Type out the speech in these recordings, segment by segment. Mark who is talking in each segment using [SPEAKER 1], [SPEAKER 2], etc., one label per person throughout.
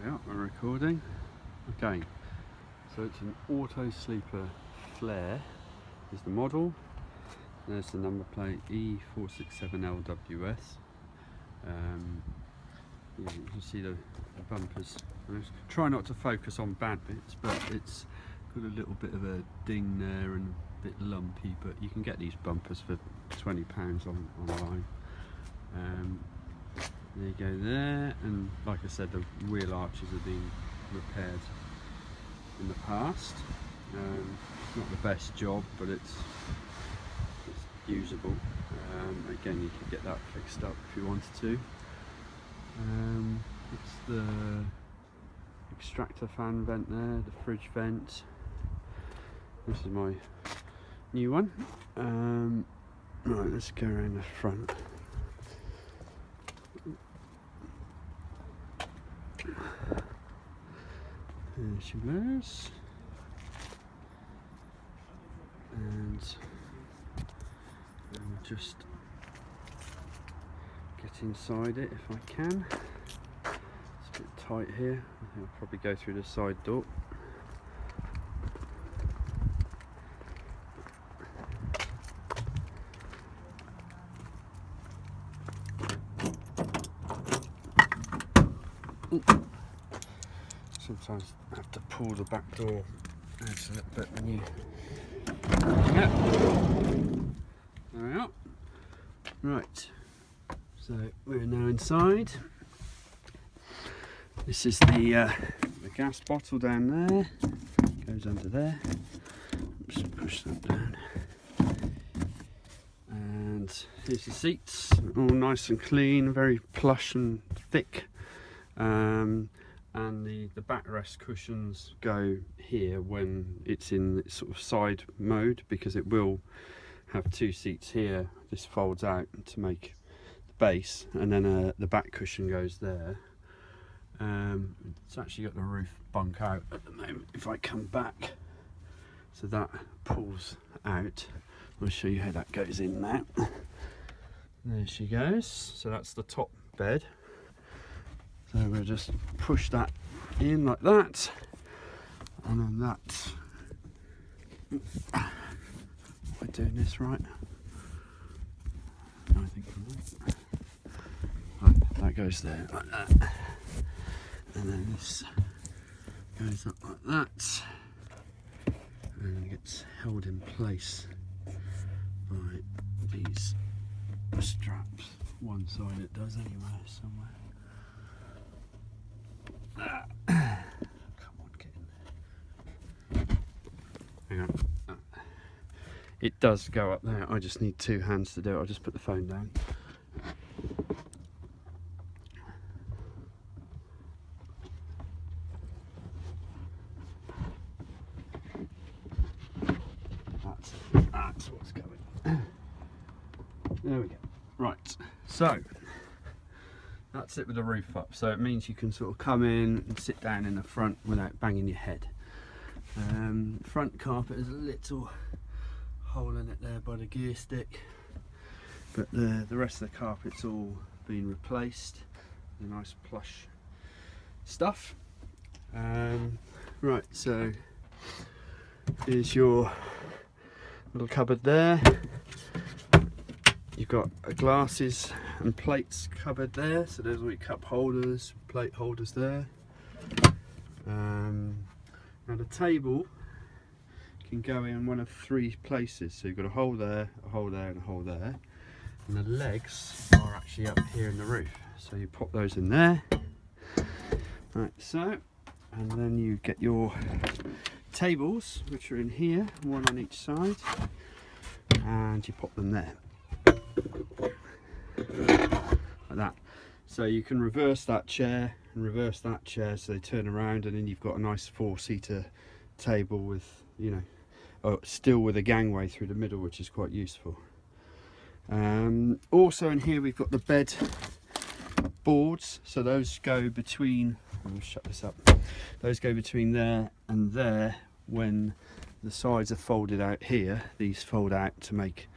[SPEAKER 1] we are, we're recording. Okay, so it's an Autosleeper Flare is the model. There's the number plate E467LWS. Yeah, you can see the bumpers. Try not to focus on bad bits, but it's got a little bit of a ding there and a bit lumpy, but you can get these bumpers for £20 online. There you go there, and like I said, the wheel arches have been repaired in the past. It's not the best job, but it's usable. Again, you could get that fixed up if you wanted to. It's the extractor fan vent there, the fridge vent. This is my new one. Right, let's go around the front. There she goes, and I'll just get inside it if I can. It's a bit tight here. I think I'll probably go through the side door. Sometimes I have to pull the back door out a little bit when you... Yeah. There we are. Right, so we're now inside. This is the gas bottle down there. Goes under there. Just push that down. And here's the seats, all nice and clean, very plush and thick. And the backrest cushions go here when it's in sort of side mode, because it will have two seats here. This folds out to make the base, and then the back cushion goes there. It's actually got the roof bunk out at the moment. If I come back, so that pulls out. I'll show you how that goes in now. There she goes. So that's the top bed. So we'll just push that in like that, and then that. Am I doing this right? I think I'm right. Right, that goes there like that, and then this goes up like that, and gets held in place by these straps. One side it does anyway, somewhere. Come on, get in there. Hang on. It does go up there. I just need two hands to do it. I'll just put the phone down. That's what's going. There we go. Right. So that's it with the roof up, so it means you can sort of come in and sit down in the front without banging your head. Front carpet is a little hole in it there by the gear stick, but the rest of the carpet's all been replaced. The nice plush stuff. Right, so here's your little cupboard there. You've got glasses and plates cupboard there, so there's all your cup holders, plate holders there. Now the table can go in one of three places, so you've got a hole there, a hole there, and a hole there. And the legs are actually up here in the roof, so you pop those in there. Right, so, and then you get your tables, which are in here, one on each side, and you pop them there. Like that. So you can reverse that chair and reverse that chair, so they turn around, and then you've got a nice four-seater table with, you know, still with a gangway through the middle, which is quite useful. Also in here we've got the bed boards, so those go between, let me shut this up, those go between there and there. When the sides are folded out here, these fold out to make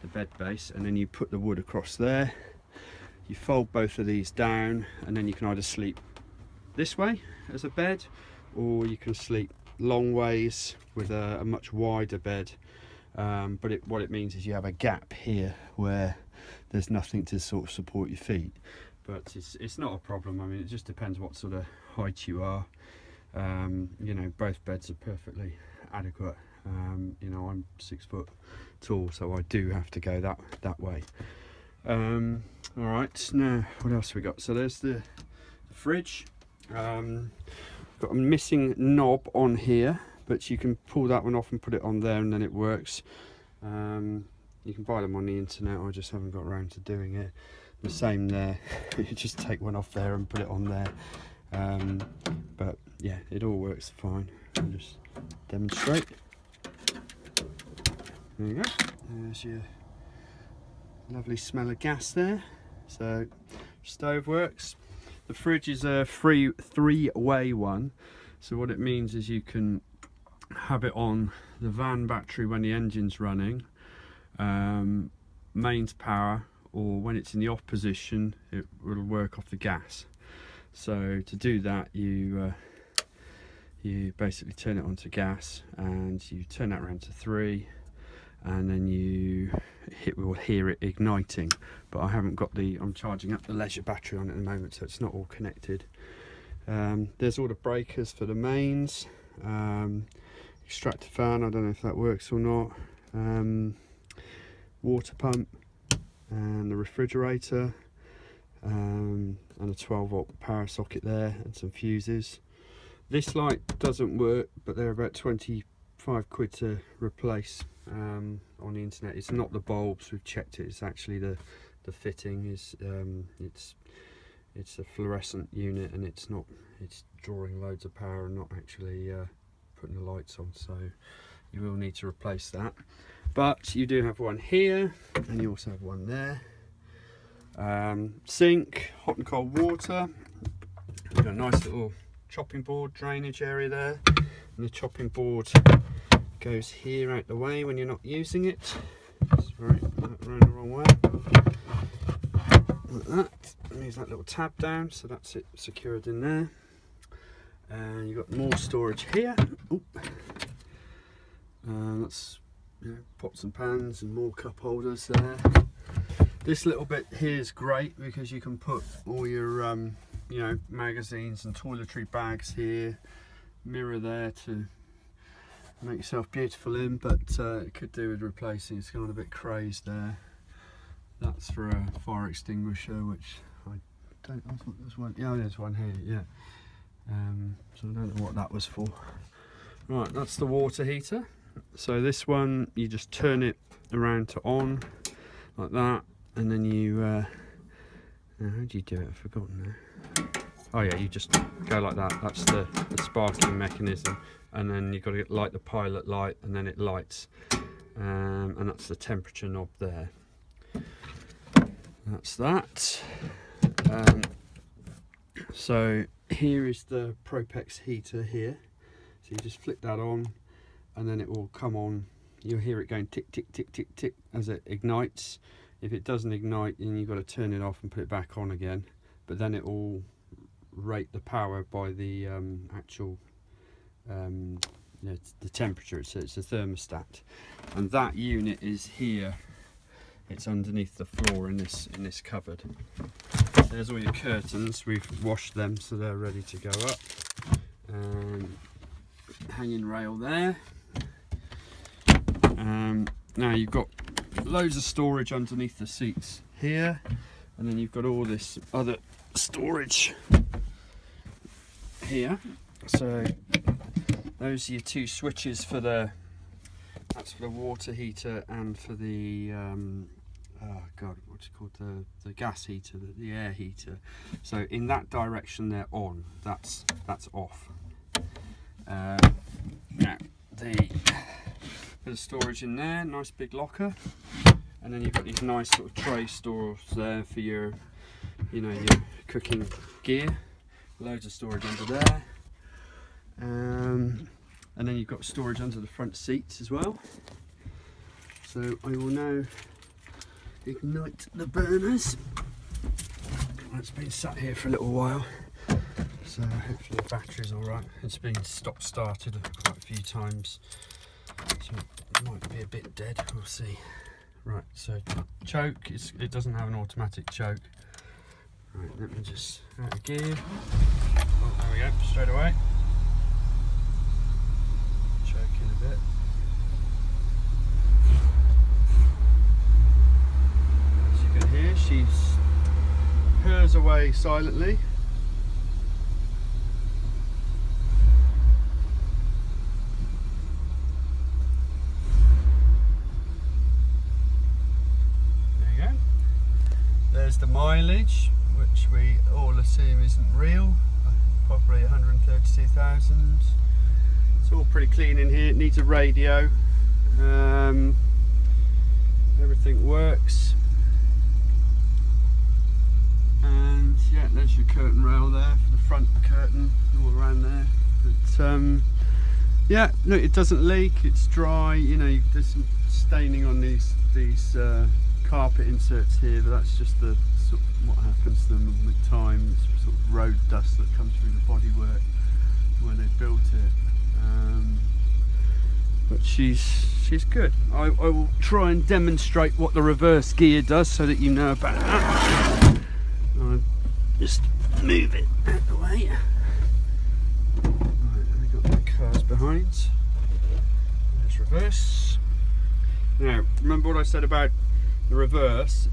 [SPEAKER 1] the bed base, and then you put the wood across there. You fold both of these down, and then you can either sleep this way as a bed, or you can sleep long ways with a much wider bed. But what it means is you have a gap here where there's nothing to sort of support your feet. But it's not a problem. I mean, it just depends what sort of height you are. You know, both beds are perfectly adequate. You know, I'm 6 foot tall, so I do have to go that way. All right, now what else we got? So there's the fridge. Got a missing knob on here, but you can pull that one off and put it on there, and then it works. You can buy them on the internet. I just haven't got around to doing it. The same there. You just take one off there and put it on there. But yeah, it all works fine. I'll just demonstrate. There you go. There's your lovely smell of gas there. So stove works. The fridge is a three-way one. So what it means is you can have it on the van battery when the engine's running, mains power, or when it's in the off position it will work off the gas. So to do that, you basically turn it onto gas and you turn that around to 3, and then will hear it igniting. But I haven't got I'm charging up the leisure battery on it at the moment, so it's not all connected. There's all the breakers for the mains, extractor fan, I don't know if that works or not, water pump, and the refrigerator, and a 12-volt power socket there, and some fuses. This light doesn't work, but they're about 25 quid to replace on the internet. It's not the bulbs, we've checked it, it's actually the fitting is it's a fluorescent unit, and it's drawing loads of power and not actually putting the lights on, so you will need to replace that. But you do have one here, and you also have one there. Sink, hot and cold water. You've got a nice little chopping board drainage area there, and the chopping board goes here out the way when you're not using it. Sorry, that ran the wrong way. Like that. Moves that little tab down, so that's it secured in there. And you've got more storage here. That's pots and pans and more cup holders there. This little bit here is great because you can put all your magazines and toiletry bags here. Mirror there to make yourself beautiful in, but it could do with replacing. It's gone a bit crazed there. That's for a fire extinguisher, which I thought there's one. Yeah, there's one here. Yeah. So I don't know what that was for. Right, that's the water heater. So this one, you just turn it around to on, like that, and then you, how do you do it? I've forgotten now. Oh yeah, you just go like that. That's the sparking mechanism, and then you've got to light the pilot light, and then it lights, and that's the temperature knob there. That's that. So here is the Propex heater here. So you just flick that on, and then it will come on. You'll hear it going tick, tick, tick, tick, tick as it ignites. If it doesn't ignite, then you've got to turn it off and put it back on again. But then it will rate the power by the actual the temperature. So it's a thermostat, and that unit is here. It's underneath the floor in this cupboard. There's all your curtains. We've washed them, so they're ready to go up. Hanging rail there. Now you've got loads of storage underneath the seats here, and then you've got all this other storage here. So those are your two switches for that's for the water heater and for the what's it called, the gas heater, the air heater. So in that direction they're on, that's off. Now bit of storage in there, nice big locker, and then you've got these nice sort of tray stores there for your your cooking gear. Loads of storage under there, and then you've got storage under the front seats as well. So I will now ignite the burners. It's been sat here for a little while, So hopefully the battery's alright. It's been stop started quite a few times, so it might be a bit dead, we'll see. Right, so choke, it doesn't have an automatic choke. Right, let me just out of gear. Oh, there we go, straight away. Choking a bit. As you can hear, she's purrs away silently. There's the mileage, which we all assume isn't real, probably 132,000. It's all pretty clean in here. It needs a radio. Everything works. And yeah, there's your curtain rail there for the front curtain, all around there. But yeah, look, it doesn't leak. It's dry. You know, there's some staining on these carpet inserts here, but that's just the sort of what happens to them with time. It's sort of road dust that comes through the bodywork when they built it. But she's good. I will try and demonstrate what the reverse gear does so that you know about that. I'll just move it out of the way. Right, we got the cars behind. There's reverse. Now, remember what I said about the reverse?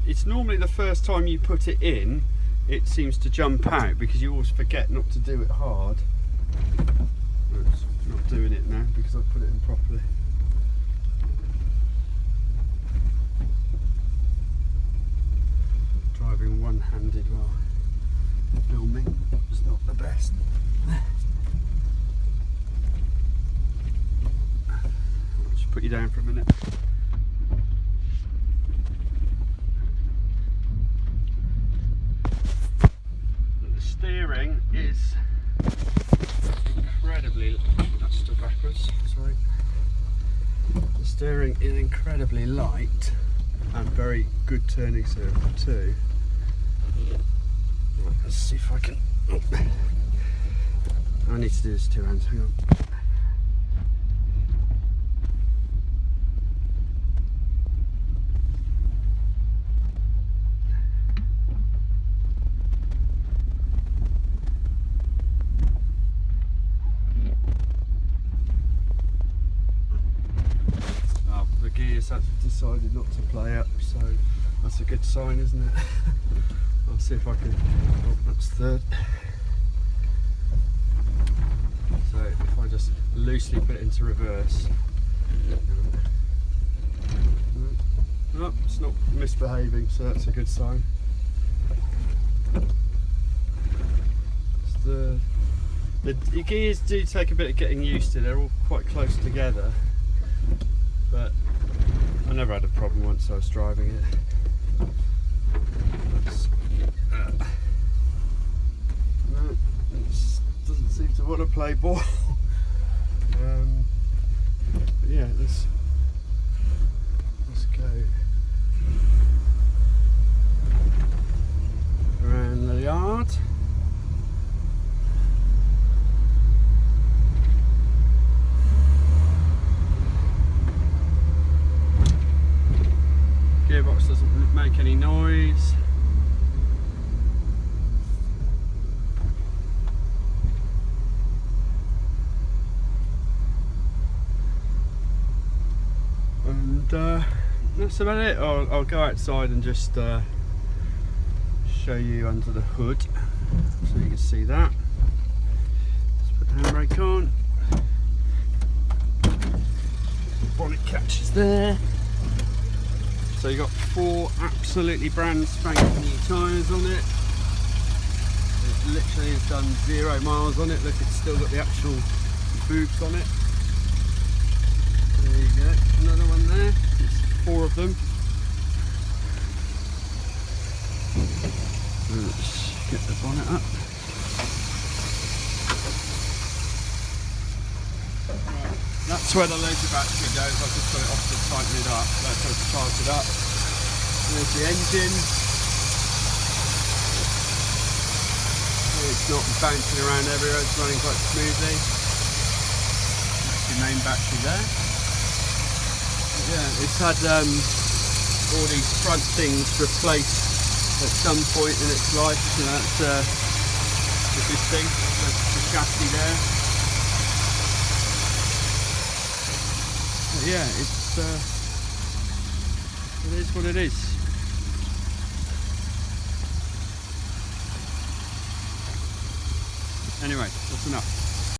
[SPEAKER 1] It's normally the first time you put it in, it seems to jump out because you always forget not to do it hard. Oops, not doing it now because I've put it in properly. Driving one-handed while filming is not the best. I'll just put you down for a minute. Steering is incredibly, that's still backwards, sorry. The steering is incredibly light and very good turning circle too. Right, let's see if I can, I need to do this two hands, hang on. That's decided not to play up, so that's a good sign, isn't it? I'll see if I can, oh, that's third. So if I just loosely put it into reverse, oh, it's not misbehaving, so that's a good sign. The gears do take a bit of getting used to, they're all quite close together, but I never had a problem once I was driving it. No, it doesn't seem to want to play ball. But yeah, let's go around the yard. Gearbox doesn't make any noise. And that's about it. I'll go outside and just show you under the hood so you can see that. Let's put the handbrake on. Bonnet catches there. So you've got 4 absolutely brand spanking new tyres on it. It literally has done 0 miles on it. Look, it's still got the actual boots on it. There you go, another one there. It's 4 of them. Let's get the bonnet up. That's where the laser battery goes. I've just got it off to tighten it up. That's how to charge it up. There's the engine. There it not bouncing around everywhere, it's running quite smoothly. That's the main battery there. Yeah, it's had all these front things replaced at some point in its life, so that's a good thing. That's the chassis there. But yeah, it is what it is. Anyway, that's enough.